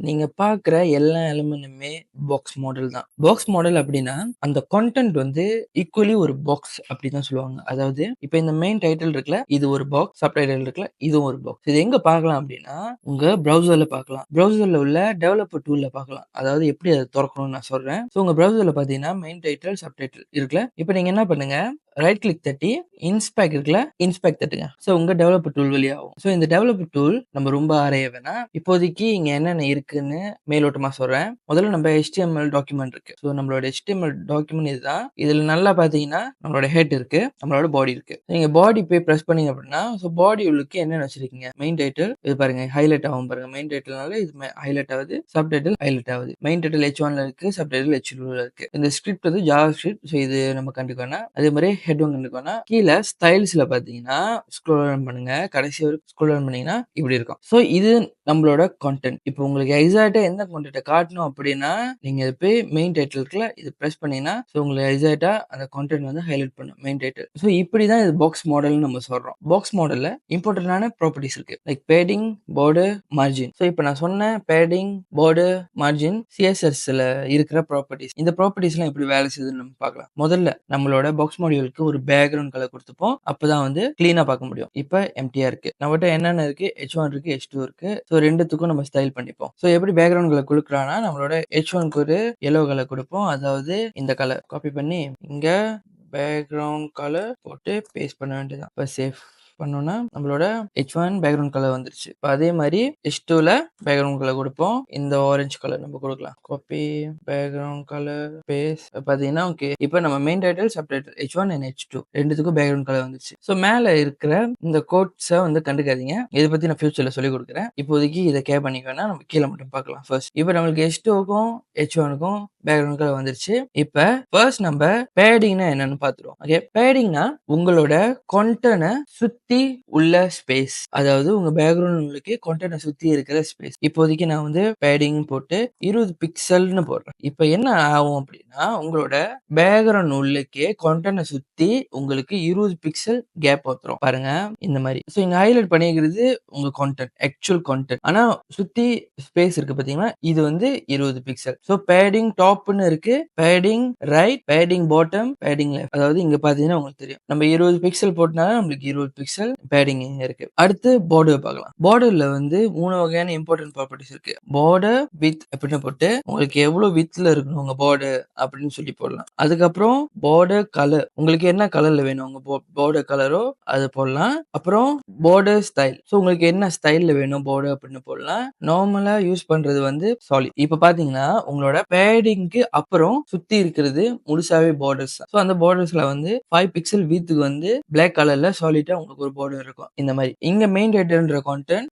நீங்க பார்க்குற எல்லா எலிமெண்ட்டுமே பாக்ஸ் மாடல் தான். பாக்ஸ் மாடல் அப்டின்னா, அந்த கன்டென்ட் வந்து ஈக்குவலி ஒரு பாக்ஸ் அப்டி தான் சொல்லுவாங்க. அதாவது இப்ப இந்த மெயின் டைட்டில் இருக்குல்ல, இது ஒரு பாக்ஸ். சப் டைட்டில் இருக்குல்ல, இதுவும் ஒரு பாக்ஸ். இது எங்க பார்க்கலாம் அப்டின்னா, உங்க ப்ரௌசர்ல பார்க்கலாம். ப்ரௌசர்ல உள்ள டெவலப்பர் டூல்ல பார்க்கலாம். அதாவது எப்டி அத தொறக்கணும்னு நான் சொல்றேன். ஸோ உங்க ப்ரௌசர்ல பார்த்தீங்கன்னா, மெயின் டைட்டில், சப் டைட்டில் இருக்குல்ல. இப்ப நீங்க என்ன பண்ணுங்க, ரைட் கிளிக் தட்டி இன்ஸ்பெக்ட் இருக்குல்ல, இன்ஸ்பெக்ட் தட்டுங்க. ஸோ உங்க டெவலப்பர் டூல் வழியா ஆகும். ஸோ இந்த டெவலப்பர் டூல் நம்ம ரொம்ப ஆராய வேணாம். இப்போதைக்கு இங்க என்னென்ன இருக்குன்னு மேலோட்டமா சொல்றேன். முதல்ல நம்ம HTML டாக்குமெண்ட் இருக்கு. ஸோ நம்மளோட HTML டாக்குமெண்ட் இதுதான். இதுல நல்லா பார்த்தீங்கன்னா, நம்மளோட ஹெட் இருக்கு, நம்மளோட பாடி இருக்கு. நீங்க பாடி போய் பிரஸ் பண்ணீங்க அப்படின்னா, ஸோ பாடி உள்ளுக்கு என்னென்ன வச்சிருக்கீங்க? மெயின் டைட்டில் இது பாருங்க, ஹைலைட் ஆகும் பாருங்க. மெயின் டைட்டில்னால இது ஹைலைட் ஆகுது. சப் டைட்டில் ஹைலைட் ஆகுது. மெயின் டைட்டில் H1ல இருக்கு, சப் டைட்டில் H2ல இருக்கு. இந்த ஸ்கிரிப்ட் வந்து ஜாவா ஸ்கிரிப்ட். ஸோ இது நம்ம கண்டுக்க வேணாம். அதே மாதிரி ஹெட்டும் கண்டுக்க வேணாம். கீழ ஸ்டைல்ஸ்ல பார்த்தீங்கன்னா, ஸ்க்ரோல் டவுன் பண்ணுங்க. கடைசி வரைக்கும் ஸ்க்ரோல் டவுன் பண்ணீங்கன்னா இப்படி இருக்கும். ஸோ இது நம்மளோட கன்டென்ட். இப்போ உங்களுக்கு எக்ஸாக்ட்டா எந்த கன்டென்ட்ட காட்டணும் அப்படின்னா, நீங்க இது போய் மெயின் டைட்டில் இருக்குல்ல, இது பிரஸ் பண்ணீங்கன்னா, ஸோ உங்களுக்கு எக்ஸாக்ட்டா அந்த கன்டென்ட் வந்து ஹைலைட் பண்ணும் மெயின் டைட்டில். ஸோ இப்படி தான் இது பாக்ஸ் மாடல்னு நம்ம சொல்றோம். பாக்ஸ் மாடல்ல இம்பார்ட்டன்டான ப்ராப்பர்ட்டீஸ் இருக்கு. Like padding, border, margin. So இப்ப நான் சொன்ன பேடிங், பார்டர், மார்ஜின் CSSல இருக்கிற ப்ராப்பர்ட்டீஸ். இந்த ப்ராப்பர்ட்டீஸ்லாம் எப்படி வேலை செய்யுதுன்னு நம்ம பார்க்கலாம். முதல்ல நம்மளோட பாக்ஸ் மாடியூலுக்கு ஒரு பேக்கிரவுண்ட் கலர் குடுத்துப்போம். அப்பதான் வந்து கிளீனா பார்க்க முடியும். இப்ப எம்ப்டியா இருக்கு. நம்மட்ட என்னென்ன இருக்கு? H1 இருக்கு, H2 இருக்கு. ஸோ 2த்துக்கும் நம்ம ஸ்டைல் பண்ணிப்போம். ஸோ எப்படி பேக்கிரவுண்ட் கலர் குடுக்குறான்னா, நம்மளோட H1க்கு ஒரு எல்லோ கலர் குடுப்போம். அதாவது இந்த கலர் காப்பி பண்ணி இங்க பேக்கிரவுண்ட் கலர் போட்டு பேஸ்ட் பண்ண வேண்டியதுதான். இப்ப சேவ் பண்ணோம்னா நம்மளோட H1 பேக்கிரவுண்ட் கலர் வந்துருச்சு. இப்ப அதே மாதிரி H2ல பேக்கிரவுண்ட் கலர் குடுப்போம். இந்த ஆரஞ்சு கலர் நம்ம குடுக்கலாம். காப்பி பேக்கிரவுண்ட் கலர் பேஸ்ட் பாத்தீங்கன்னா ஓகே. இப்ப நம்ம main title, sub title H1 and H2 2த்துக்கும் பேக்கிரவுண்ட் கலர் வந்துருச்சு. ஸோ மேல இருக்கிற இந்த கோட்ஸ வந்து கண்டுக்காதீங்க. இத பத்தி நான் ஃபியூச்சர்ல சொல்லிக் குடுக்குறேன். இப்போதைக்கு இத கேர் பண்ணிக்க வேணாம். நம்ம கீழ மட்டும் பார்க்கலாம் ஃபர்ஸ்ட். இப்ப நம்மளுக்கு H2க்கும் H1க்கும் பேக்கிரவுண்ட் கலர் வந்துருச்சு. இப்ப ஃபர்ஸ்ட் நம்ம பேடிங்னா என்னன்னு பார்த்துருவோம். ஓகே. பேடிங்னா உங்களோட கன்டென்ட்ட சுத்தி உள்ள ஸ்பேஸ். அதாவது உங்க பேக்கிரவுண்ட் உள்ளுக்கு கன்டென்ட்ட சுத்தி இருக்கிற ஸ்பேஸ். இப்போதைக்கு நான் வந்து பேடிங் போட்டு 20 பிக்சல்னு போடுறேன். இப்ப என்ன ஆகும் அப்படின்னா, உங்களோட பேக்கிரவுண்ட் உள்ளுக்கே கன்டென்ட்ட சுத்தி உங்களுக்கு 20 பிக்சல் கேப் வந்துரும். பாருங்க இந்த மாதிரி. ஸோ இங்க ஹைலைட் பண்ணியிருக்கிறது உங்க கன்டென்ட், ஆக்சுவல் கன்டென்ட். ஆனா சுத்தி ஸ்பேஸ் இருக்கு பாத்தீங்களா? இது வந்து 20 பிக்சல். ஸோ பேடிங் டாப்னு இருக்கு, padding right, padding bottom, padding left. அதாவது இங்க பாத்தீங்கன்னா உங்களுக்கு தெரியும். நம்ம 20 பிக்சல் போட்டனால நம்மளுக்கு 20 பிக்சல் பேடிங் இங்க இருக்கு. அடுத்து பார்டர் பார்க்கலாம். பார்டர்ல வந்து 3 வகையான இம்பார்ட்டன்ட் ப்ராப்பர்ட்டீஸ் இருக்கு. பார்டர் வித் அப்படின்னு போட்டு உங்களுக்கு எவ்வளவு வித்ல இருக்கணும் உங்க பார்டர் அப்படின்னு சொல்லி போடலாம். அதுக்கப்புறம் பார்டர் கலர், உங்களுக்கு என்ன கலர்ல வேணும் உங்க பார்டர் கலரோ அது போடலாம். அப்புறம் பார்டர் ஸ்டைல், ஸோ உங்களுக்கு என்ன ஸ்டைல்ல வேணும் பார்டர் அப்படின்னு போடலாம். நார்மலா யூஸ் பண்றது வந்து சாலிட். இப்ப பாத்தீங்கன்னா உங்களோட பேடிங்க்கு அப்புறம் சுத்தி இருக்கிறது முழுசாவே பார்டர்ஸ் தான். ஸோ அந்த பார்டர்ஸ்ல வந்து 5 பிக்சல் வித்துக்கு வந்து பிளாக் கலர்ல சாலிட்டா உங்களுக்கு ஒரு பார்டர் இருக்கும். இந்த மாதிரி இங்க மெயின் டைட்டில்ன்ற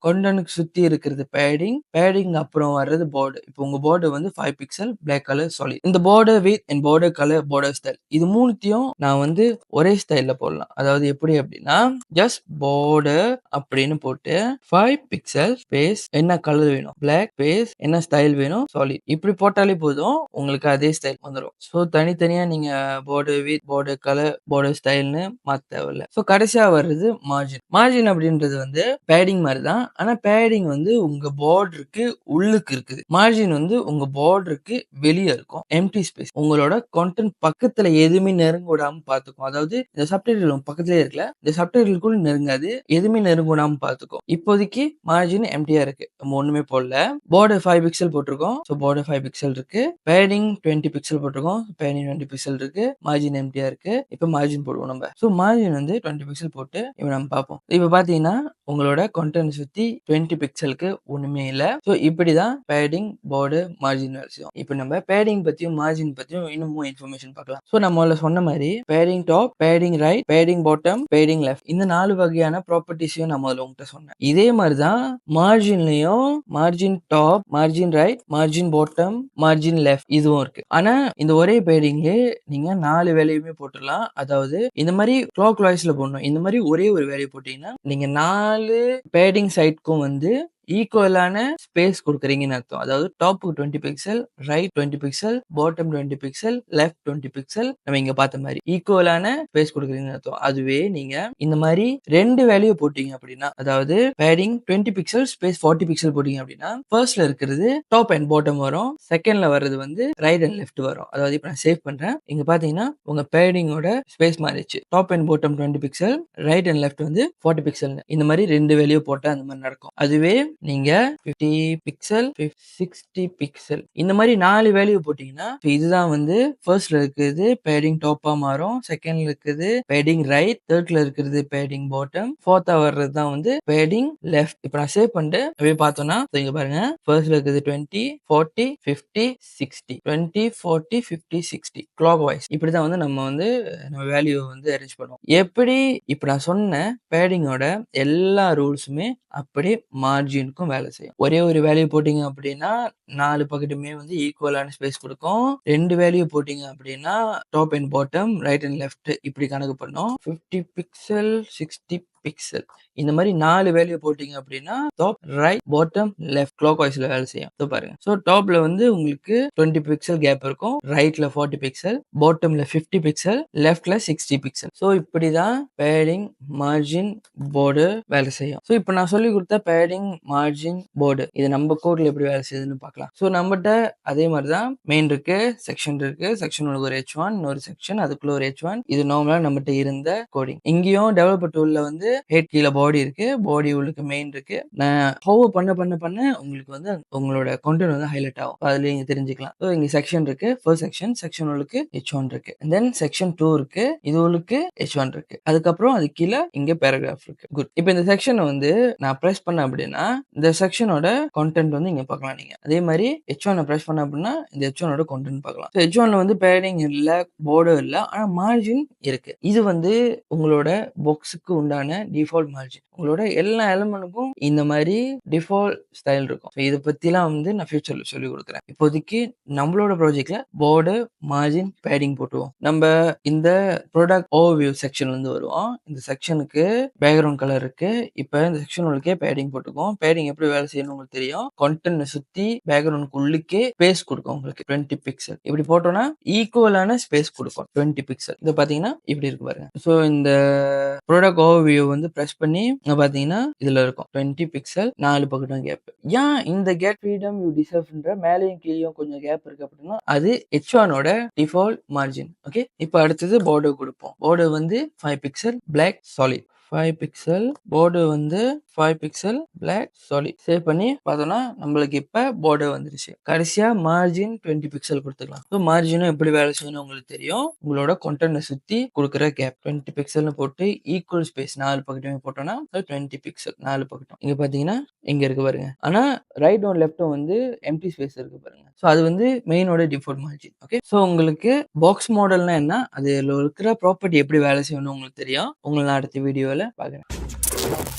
கண்டென்ட்க்கு சுத்தி இருக்கிறது பேடிங், பேடிங் அப்புறம் வர்றது பார்டர். இப்போ உங்க பார்டர் வந்து 5 பிக்சல் பிளாக் கலர் சாலிட். இந்த border with and border colour, border style இது மூணுத்தையும் நான் வந்து ஒரே ஸ்டைல்ல போடலாம். அதாவது எப்படி அப்படின்னா, ஜஸ்ட் பார்டர் அப்படின்னு போட்டு 5 பிக்சல் ஸ்பேஸ் என்ன கலர் வேணும், பிளாக் ஸ்பேஸ் என்ன ஸ்டைல் வேணும், சாலிட். இப்படி போட்டாலே போதும், உங்களுக்கு அதே ஸ்டைல் வந்துடும். ஸோ தனித்தனியா நீங்க border width, border colour, border ஸ்டைல்னு மாத்த தேவையில்ல. ஸோ கடைசியா வர்றது மார்ஜின். மார்ஜின் அப்படின்றது வந்து பேடிங் மாதிரி தான். ஆனா பேடிங் வந்து உங்க பார்டருக்கு உள்ளுக்கு இருக்குது. மார்ஜின் வந்து உங்க பார்டருக்கு வெளியே இருக்கும். Empty space. உங்களோட கண்டென்ட் பக்கத்துல எதுவுமே நெருங்க விடாம பாத்துக்கும். அதாவது இந்த சப்டைட்டில் பக்கத்துலயே இருக்குல்ல, இந்த சப்டைட்டிலுக்குள்ள நெருங்காது, எதுவுமே நெருங்க விடாம பாத்துக்கும். இப்போதைக்கு மார்ஜின் எம்டியா இருக்கு. நம்ம ஒண்ணுமே போடல. பார்டர் 5 பிக்சல் போட்டிருக்கோம். ஸோ பார்டர் 5 பிக்சல் இருக்கு. பேடிங் 20 பிக்சல் போட்டிருக்கோம். பேடிங் 20 பிக்சல் இருக்கு. மார்ஜின் எம்டியா இருக்கு. இப்ப மார்ஜின் போடுவோம் நம்ம. ஸோ மார்ஜின் வந்து 20 பிக்சல் போட்டு இப்ப நம்ம பார்ப்போம். இப்ப பாத்தீங்கன்னா உங்களோட கண்டென்ட் சுத்தி 20 பிக்சலுக்கு ஒண்ணுமே இல்ல. ஸோ இப்படிதான் பேடிங், பார்டர், மார்ஜின் விஷயம். இப்ப நம்ம பேடிங் பத்தியும் மார்ஜின் பத்தியும் இன்னும் இன்ஃபர்மேஷன் பார்க்கலாம். ஸோ நம்ம முதல்ல சொன்ன மாதிரி padding top, padding right, padding bottom, padding left இந்த 4 வகையான ப்ராப்பர்ட்டிஸையும் நான் முதல்ல உங்ககிட்ட சொன்னேன். இதே மாதிரிதான் மார்ஜின்லயும் margin top, margin right, margin bottom, margin left இதுவும் இருக்கு. ஆனா இந்த ஒரே பேடிங்ல நீங்க 4 வேலையுமே போட்டுடலாம். அதாவது இந்த மாதிரி கிளாக் வைஸ்ல போடணும். இந்த மாதிரி ஒரே ஒரு வேலையை போட்டீங்கன்னா நீங்க 4 பேடிங் சைட்க்கும் வந்து ஈக்குவலான ஸ்பேஸ் குடுக்குறீங்கன்னு அர்த்தம். அதாவது டாப்க்கு 20 pixel, right 20 pixel, bottom 20 pixel, left 20 pixel நம்ம இங்க பார்த்த மாரி ஈக்குவலான ஸ்பேஸ் குடுக்குறீங்கன்னு அர்த்தம். அதுவே நீங்க இந்த மாரி 2 வேல்யூ போட்டீங்க அப்படின்னா, அதாவது பேடிங் 20 பிக்சல் ஸ்பேஸ் 40 பிக்சல் போட்டீங்க அப்படின்னா, ஃபர்ஸ்ட்ல இருக்கிறது டாப் அண்ட் பாட்டம் வரும். செகண்ட்ல வர்றது வந்து ரைட் அண்ட் லெஃப்ட் வரும். அதாவது இப்ப நான் சேவ் பண்றேன். இங்க பார்த்தீங்கன்னா, உங்க பேடிங்கோட ஸ்பேஸ் மாறிடுச்சு. Top and bottom 20 pixel, right and left வந்து 40 பிக்சல்னு. இந்த மாரி 2 வேல்யூ போட்டா அந்த மாரி நடக்கும். அதுவே நீங்க 50 பிக்சல், 60 பிக்சல் இந்த மாரி 4 வேல்யூ போட்டீங்கன்னா, இதுதான் வந்து ஃபர்ஸ்ட்ல இருக்கிறது பேடிங் டாப்பா மாறும். செகண்ட்ல இருக்கிறது பேடிங் ரைட், தேர்ட்ல இருக்கிறது பேடிங் பாட்டம், ஃபோர்த்தா வர்றது தான் வந்து பேடிங் லெஃப்ட். இப்ப நான் சேவ் பண்ணிட்டு அப்படியே பார்த்தோம்னா, இங்க பாருங்க ஃபர்ஸ்ட்ல இருக்கிறது 20, 40, 50, 60. 20, 40, 50, 60 கிளாக் வைஸ். இப்படிதான் வந்து நம்ம வேல்யூ வந்து அரேஞ்ச் பண்ணுவோம். எப்படி இப்ப நான் சொன்ன பேடிங்கோட எல்லா ரூல்ஸுமே அப்படியே மார்ஜினுக்கும் வேலை செய்யும். ஒரே ஒரு வேல்யூ போட்டீங்க அப்படின்னா 4 பக்கெட்டுமே வந்து ஈக்குவலான ஸ்பேஸ் குடுக்கும். 2 வேல்யூ போட்டீங்க அப்படின்னா top and bottom, right and left இப்படி கணக்கு பண்ணும். 50 பிக்சல், 60 பிக்சல் இந்த மாதிரி 4 வேல்யூ போட்டீங்க அப்படின்னா top, right, bottom, left clock வைஸ்ல வேலை செய்யும். ஸோ பாருங்க. ஸோ டாப்ல வந்து உங்களுக்கு 20 பிக்சல் கேப் இருக்கும். ரைட்ல 40 பிக்சல், பாட்டம்ல 50 பிக்சல், லெஃப்ட்ல 60 பிக்சல். ஸோ இப்படிதான் பேடிங், மார்ஜின், போர்டு வேலை செய்யும். ஸோ இப்போ நான் சொல்லி கொடுத்த பேடிங், மார்ஜின், போர்டு இது நம்ம கோட்ல எப்படி வேலை செய்யுதுன்னு பார்க்கலாம். ஸோ நம்மகிட்ட அதே மாதிரி தான் மெயின் இருக்கு, செக்ஷன் இருக்கு. செக்ஷன் ஒரு H1, இன்னொரு செக்ஷன், அதுக்குள்ள ஒரு H1. இது நார்மலா நம்மகிட்ட இருந்த கோடிங். இங்கேயும் டெவலப்பர் டூல்ல வந்து ஹெட் கீழே பாடி இருக்கு, பாடி உள்ளுக்கு மெயின் இருக்கு. நான் ஹோவர் பண்ண உங்களுக்கு வந்து உங்களோட கண்டென்ட் வந்து ஹைலைட் ஆகும். அதுல நீங்க தெரிஞ்சுக்கலாம். ஸோ இங்க செக்ஷன் இருக்கு, ஃபர்ஸ்ட் செக்ஷன் உள்ளுக்கு H1 இருக்கு, தென் செக்ஷன் 2 இருக்கு, இது உள்ளுக்கு H1 இருக்கு, அதுக்கப்புறம் அது கீழே இங்க பேராகிராஃப் இருக்கு. குட். இப்போ இந்த செக்ஷனை வந்து நான் பிரஸ் பண்ண அப்படின்னா இந்த செக்ஷனோட கண்டென்ட் வந்து இங்க பார்க்கலாம். நீங்க அதே மாதிரி H1 பிரஸ் பண்ண அப்படின்னா இந்த H1ஓட கண்டென்ட் பார்க்கலாம். ஸோ H1ல வந்து பேடிங் இல்ல, போர்டு இல்ல, ஆனா மார்ஜின் இருக்கு. இது வந்து உங்களோட பாக்ஸுக்கு உண்டான டிஃபால்ட் மார்ஜின். உங்களோட எல்லா எலிமெண்ட்டுக்கும் இந்த மாதிரி டிஃபால்ட் ஸ்டைல் இருக்கும். இதை பத்திலாம் வந்து நான் ஃபியூச்சர்ல சொல்லி கொடுக்குறேன். இப்போதைக்கு நம்மளோட ப்ராஜெக்ட்ல போர்டு, மார்ஜின், பேடிங் போட்டுவோம். நம்ம இந்த ப்ராடக்ட் ஓவர்வியூ செக்ஷன் வந்து வருவோம். இந்த செக்ஷனுக்கு பேக்ரவுண்ட் கலர் இருக்கு. இப்ப இந்த செக்ஷன் உள்ளுக்கே பேடிங் போட்டுக்குவோம். பேடிங் எப்படி வேலை செய்யணும் உங்களுக்கு தெரியும். கண்டென்ட் சுத்தி பேக்ரவுண்ட் உள்ளுக்கே ஸ்பேஸ் கொடுக்கும். உங்களுக்கு 20 பிக்சல் இப்படி போட்டோம்னா ஈக்குவலான ஸ்பேஸ் கொடுக்கும். 20 பிக்சல் இது பாத்தீங்கன்னா இப்படி இருக்கு பாருங்க. ஸோ இந்த ப்ராடக்ட் ஓவர்வியூ வந்து பிரஸ் பண்ணி பாத்தீங்கன்னா இதுல இருக்கும் 20 பிக்சல், 4 பக்கெட்டும் கேப். ஏன் இந்த கேப் ஃப்ரீடம் யூ டிசர்வ்ன்ற மேலேயும் கீழேயும் கொஞ்சம் கேப் இருக்கு அப்படின்னா அது H1ஓட டிஃபால்ட் மார்ஜின். ஓகே. இப்போ அடுத்தது பார்டர் கொடுப்போம். பார்டர் வந்து 5 pixel block solid. 5 pixel border வந்து 5 பிக்சல் பிளாக் சாலிட். சேவ் பண்ணி பார்த்தோம்னா நம்மளுக்கு இப்ப பார்டர் வந்துருச்சு. கடைசியா மார்ஜின் 20 பிக்சல் கொடுத்துக்கலாம். ஸோ மார்ஜினும் எப்படி வேலை செய்யணும் உங்களுக்கு தெரியும். உங்களோட கண்டென்ட் சுத்தி கொடுக்குற கேப் 20 பிக்சல்னு போட்டு ஈக்குவல் ஸ்பேஸ் 4 பக்கெட்டுமே போட்டோம்னா 20 பிக்சல் 4 பக்கெட்டும். இங்க பாத்தீங்கன்னா இங்க இருக்கு பாருங்க. ஆனா ரைட்டும் லெஃப்டும் வந்து எம்டி ஸ்பேஸ் இருக்கு பாருங்க. ஸோ அது வந்து மெயினோட டிஃபால்ட் மார்ஜின். ஓகே. ஸோ உங்களுக்கு பாக்ஸ் மாடல்னா என்ன, அதுல இருக்கிற ப்ராப்பர்ட்டி எப்படி வேலை செய்யணும் உங்களுக்கு தெரியும். உங்களை நான் அடுத்த வீடியோல பார்க்குறேன்.